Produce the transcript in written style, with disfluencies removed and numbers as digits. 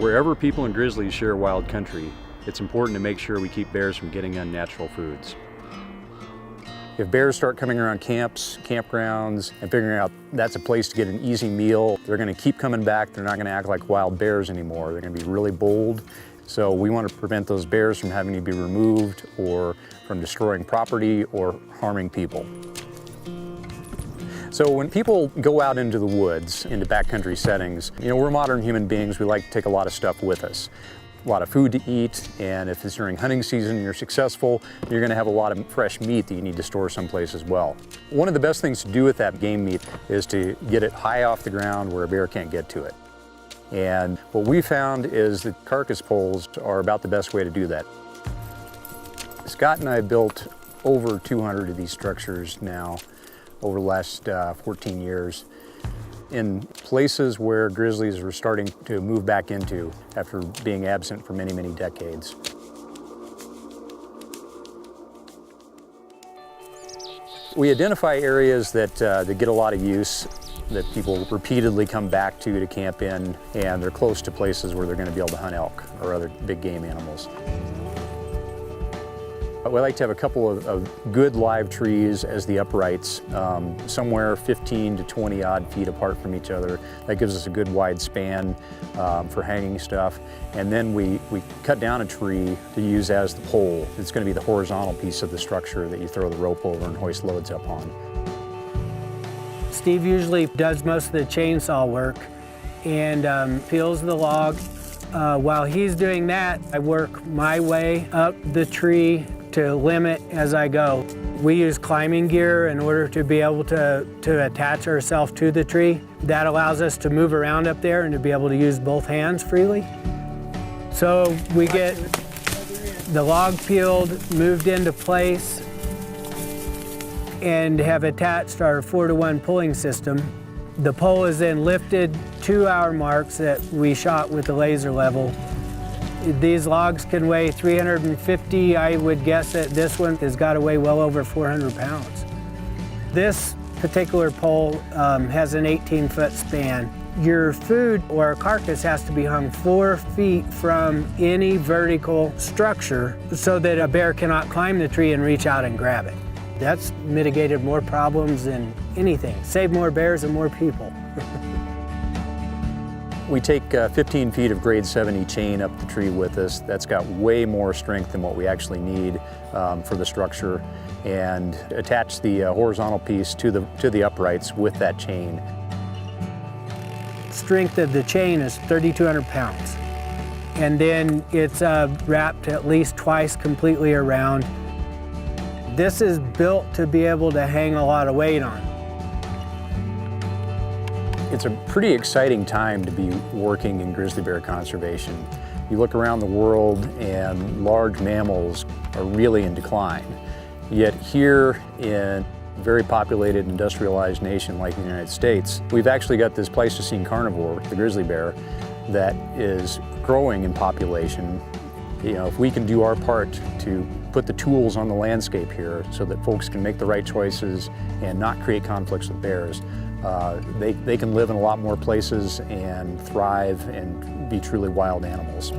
Wherever people and grizzlies share wild country, it's important to make sure we keep bears from getting unnatural foods. If bears start coming around camps, campgrounds, and figuring out that's a place to get an easy meal, they're going to keep coming back. They're not going to act like wild bears anymore. They're going to be really bold. So we want to prevent those bears from having to be removed or from destroying property or harming people. So when people go out into the woods, into backcountry settings, we're modern human beings. We like to take a lot of stuff with us. A lot of food to eat, and if it's during hunting season and you're successful, you're going to have a lot of fresh meat that you need to store someplace as well. One of the best things to do with that game meat is to get it high off the ground where a bear can't get to it. And what we found is that carcass poles are about the best way to do that. Scott and I built over 200 of these structures now over the last 14 years. In places where grizzlies are starting to move back into after being absent for many, many decades. We identify areas that get a lot of use, that people repeatedly come back to camp in, and they're close to places where they're going to be able to hunt elk or other big game animals. We like to have a couple of good live trees as the uprights, somewhere 15 to 20 odd feet apart from each other. That gives us a good wide span for hanging stuff. And then we cut down a tree to use as the pole. It's going to be the horizontal piece of the structure that you throw the rope over and hoist loads up on. Steve usually does most of the chainsaw work and peels the log. While he's doing that, I work my way up the tree to limit as I go. We use climbing gear in order to be able to attach ourselves to the tree. That allows us to move around up there and to be able to use both hands freely. So we get the log peeled, moved into place, and have attached our 4-to-1 pulling system. The pole is then lifted to our marks that we shot with the laser level. These logs can weigh 350. I would guess that this one has got to weigh well over 400 pounds. This particular pole has an 18-foot span. Your food or carcass has to be hung 4 feet from any vertical structure so that a bear cannot climb the tree and reach out and grab it. That's mitigated more problems than anything. Saved more bears and more people. We take 15 feet of grade 70 chain up the tree with us. That's got way more strength than what we actually need for the structure, and attach the horizontal piece to the uprights with that chain. Strength of the chain is 3,200 pounds. And then it's wrapped at least twice completely around. This is built to be able to hang a lot of weight on. It's a pretty exciting time to be working in grizzly bear conservation. You look around the world and large mammals are really in decline. Yet here in a very populated, industrialized nation like the United States, we've actually got this Pleistocene carnivore, the grizzly bear, that is growing in population. If we can do our part to put the tools on the landscape here so that folks can make the right choices and not create conflicts with bears, they can live in a lot more places and thrive and be truly wild animals.